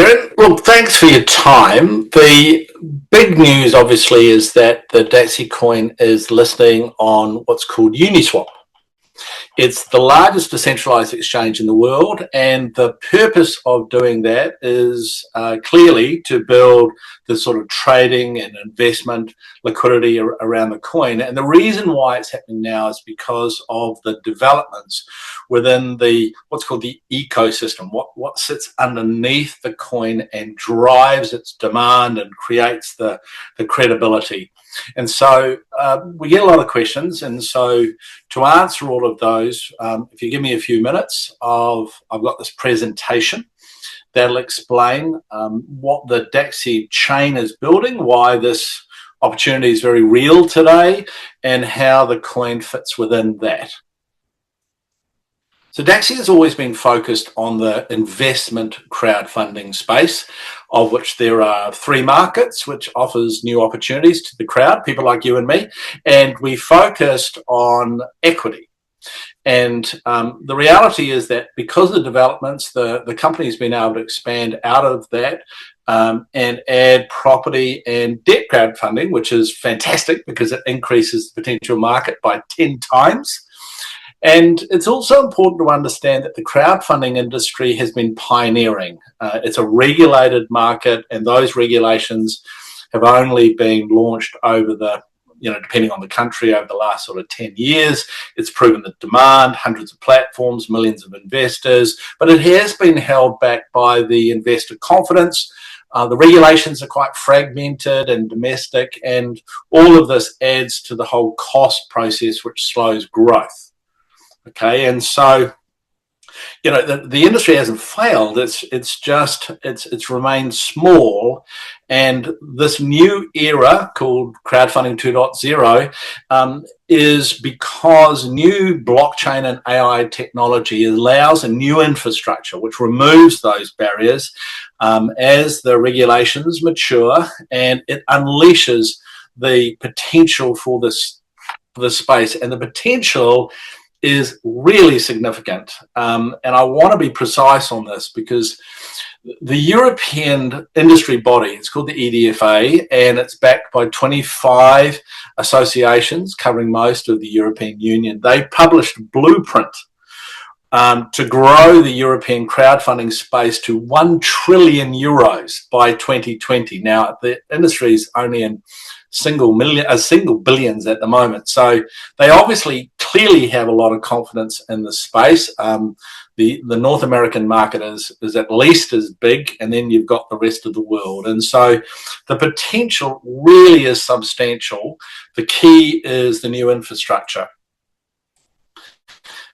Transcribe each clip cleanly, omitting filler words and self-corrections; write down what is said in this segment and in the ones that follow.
Kieran. Look, thanks for your time. The big news, obviously, is that the Dacxi coin is listing on what's called Uniswap. It's the largest decentralized exchange in the world, and the purpose of doing that is clearly to build the sort of trading and investment liquidity around the coin. And the reason why it's happening now is because of the developments within the what's called the ecosystem, what sits underneath the coin and drives its demand and creates the credibility. And so we get a lot of questions, and so to answer all of those, if you give me a few minutes, I've got this presentation that'll explain what the Dacxi chain is building, why this opportunity is very real today, and how the coin fits within that. So Dacxi has always been focused on the investment crowdfunding space, of which there are 3 markets, which offers new opportunities to the crowd, people like you and me, and we focused on equity. And the reality is that because of the developments, the company's been able to expand out of that and add property and debt crowdfunding, which is fantastic because it increases the potential market by 10 times. And it's also important to understand that the crowdfunding industry has been pioneering. It's a regulated market, and those regulations have only been launched over the, depending on the country, over the last sort of 10 years. It's proven the demand, hundreds of platforms, millions of investors, but it has been held back by the investor confidence. The regulations are quite fragmented and domestic, and all of this adds to the whole cost process, which slows growth. Okay, and so the industry hasn't failed. It's remained small, and this new era called crowdfunding 2.0 is because new blockchain and AI technology allows a new infrastructure which removes those barriers as the regulations mature, and it unleashes the potential for this space, and the potential is really significant. And I want to be precise on this because the European industry body, it's called the EDFA, and it's backed by 25 associations covering most of the European Union. They published a blueprint to grow the European crowdfunding space to 1 trillion euros by 2020. Now, the industry is only in single billions at the moment. So they obviously clearly have a lot of confidence in the space. The North American market is at least as big, and then you've got the rest of the world. And so the potential really is substantial. The key is the new infrastructure.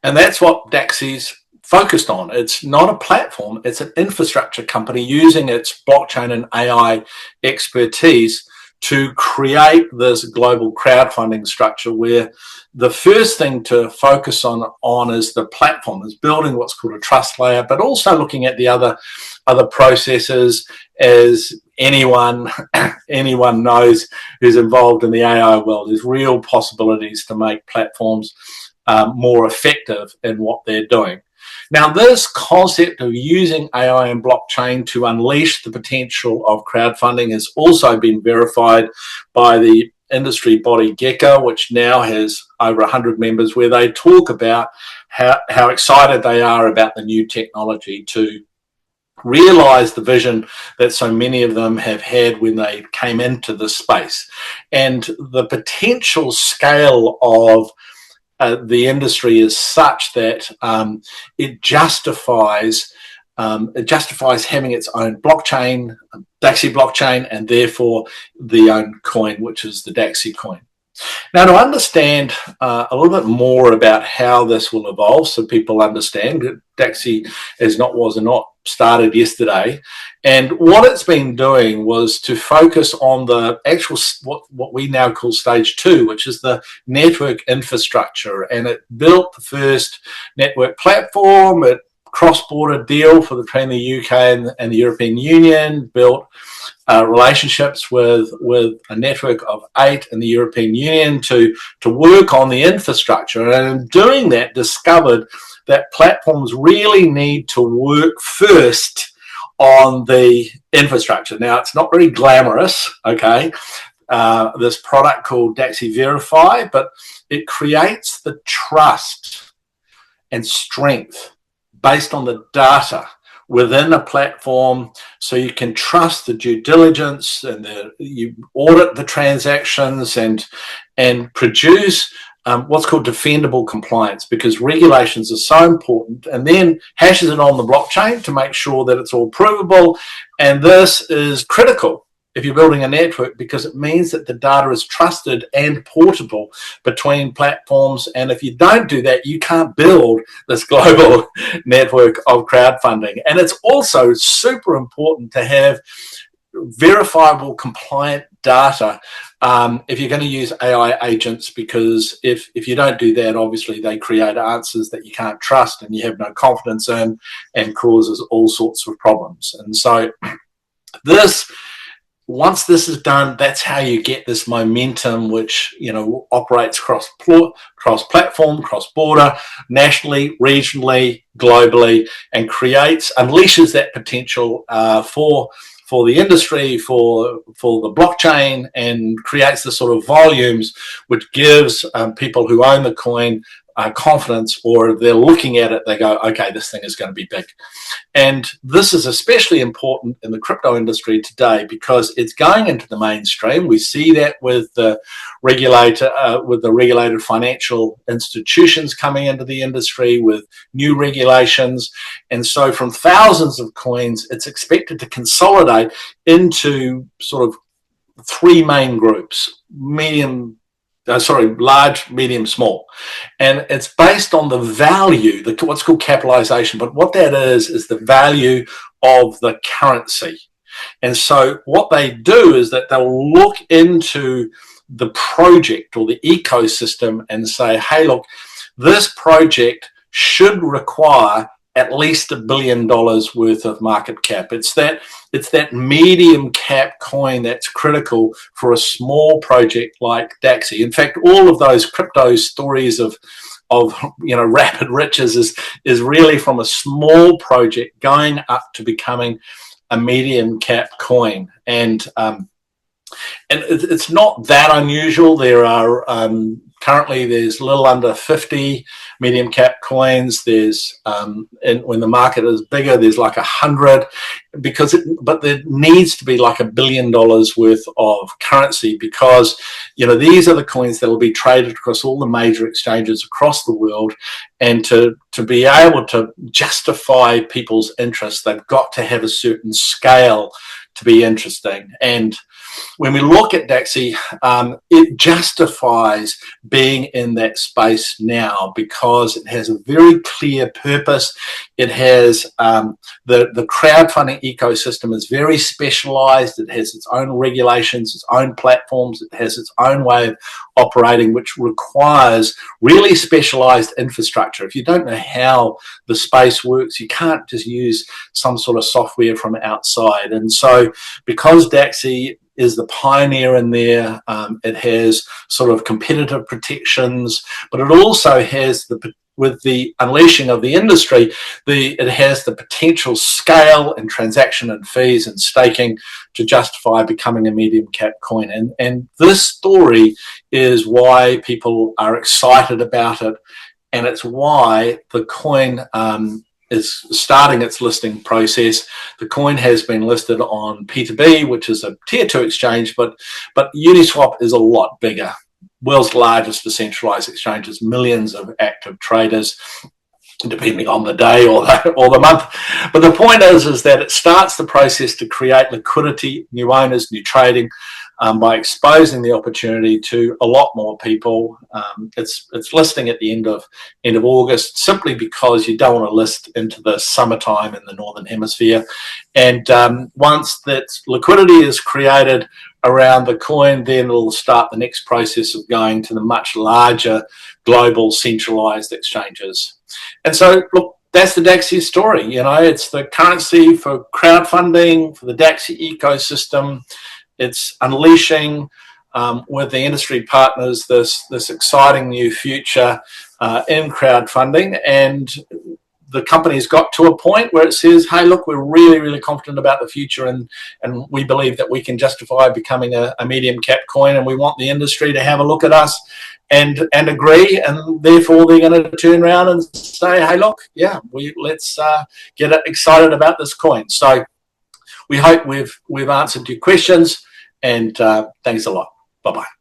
And that's what Dacxi's focused on. It's not a platform, it's an infrastructure company using its blockchain and AI expertise to create this global crowdfunding structure, where the first thing to focus on is the platform, is building what's called a trust layer, but also looking at the other processes. As anyone knows who's involved in the AI world, there's real possibilities to make platforms more effective in what they're doing. Now, this concept of using AI and blockchain to unleash the potential of crowdfunding has also been verified by the industry body Gecko, which now has over 100 members, where they talk about how excited they are about the new technology to realize the vision that so many of them have had when they came into the space. And the potential scale of the industry is such that it justifies having its own blockchain, Dacxi blockchain, and therefore the own coin, which is the Dacxi coin. Now, to understand a little bit more about how this will evolve, so people understand that Dacxi was not started yesterday, and what it's been doing was to focus on the actual what we now call stage 2, which is the network infrastructure. And it built the first network platform, it cross-border deal between the UK and the European Union, built relationships with a network of 8 in the European Union to work on the infrastructure. And in doing that, discovered that platforms really need to work first on the infrastructure. Now, it's not very glamorous, okay, this product called Dacxi Verify, but it creates the trust and strength based on the data within a platform, so you can trust the due diligence and you audit the transactions and produce what's called defendable compliance, because regulations are so important, and then hashes it on the blockchain to make sure that it's all provable. And this is critical if you're building a network, because it means that the data is trusted and portable between platforms. And if you don't do that, you can't build this global network of crowdfunding. And it's also super important to have verifiable, compliant data if you're going to use AI agents, because if you don't do that, obviously they create answers that you can't trust and you have no confidence in, and causes all sorts of problems. And so once this is done, that's how you get this momentum, which, you know, operates cross-platform, cross-border, nationally, regionally, globally, and unleashes that potential for the industry, for the blockchain, and creates the sort of volumes which gives people who own the coin confidence, or they're looking at it, they go, okay, this thing is going to be big. And this is especially important in the crypto industry today, because it's going into the mainstream. We see that with the regulated financial institutions coming into the industry with new regulations. And so from thousands of coins, it's expected to consolidate into sort of three main groups: large, medium, small. And it's based on the value, what's called capitalization. But what that is the value of the currency. And so what they do is that they'll look into the project or the ecosystem and say, hey, look, this project should require at least $1 billion worth of market cap. It's that medium cap coin that's critical for a small project like Dacxi. In fact, all of those crypto stories of rapid riches is really from a small project going up to becoming a medium cap coin. And it's not that unusual. There are currently there's a little under 50 medium cap coins. There's and when the market is bigger, there's like 100, but there needs to be like $1 billion worth of currency, because these are the coins that will be traded across all the major exchanges across the world. And to be able to justify people's interest, they've got to have a certain scale to be interesting. And when we look at Dacxi, it justifies being in that space now, because it has a very clear purpose. It has the crowdfunding ecosystem is very specialized. It has its own regulations, its own platforms. It has its own way of operating, which requires really specialized infrastructure. If you don't know how the space works, you can't just use some sort of software from outside. And so because Dacxi is the pioneer in there, it has sort of competitive protections, but it also has with the unleashing of the industry, it has the potential scale and transaction and fees and staking to justify becoming a medium cap coin. And this story is why people are excited about it, and it's why the coin is starting its listing process. The coin has been listed on P2B, which is a tier 2 exchange, but Uniswap is a lot bigger. World's largest decentralized exchanges, millions of active traders, depending on the day or the month. But the point is that it starts the process to create liquidity, new owners, new trading, by exposing the opportunity to a lot more people. It's listing at the end of August, simply because you don't want to list into the summertime in the Northern Hemisphere. And once that liquidity is created around the coin, then it'll start the next process of going to the much larger global centralized exchanges. And so, look, that's the Dacxi story. It's the currency for crowdfunding, for the Dacxi ecosystem. It's unleashing with the industry partners this exciting new future in crowdfunding. And the company's got to a point where it says, hey, look, we're really, really confident about the future, and we believe that we can justify becoming a medium cap coin, and we want the industry to have a look at us and agree, and therefore they're going to turn around and say, hey, look, yeah, let's get excited about this coin. So we hope we've answered your questions, and thanks a lot. Bye-bye.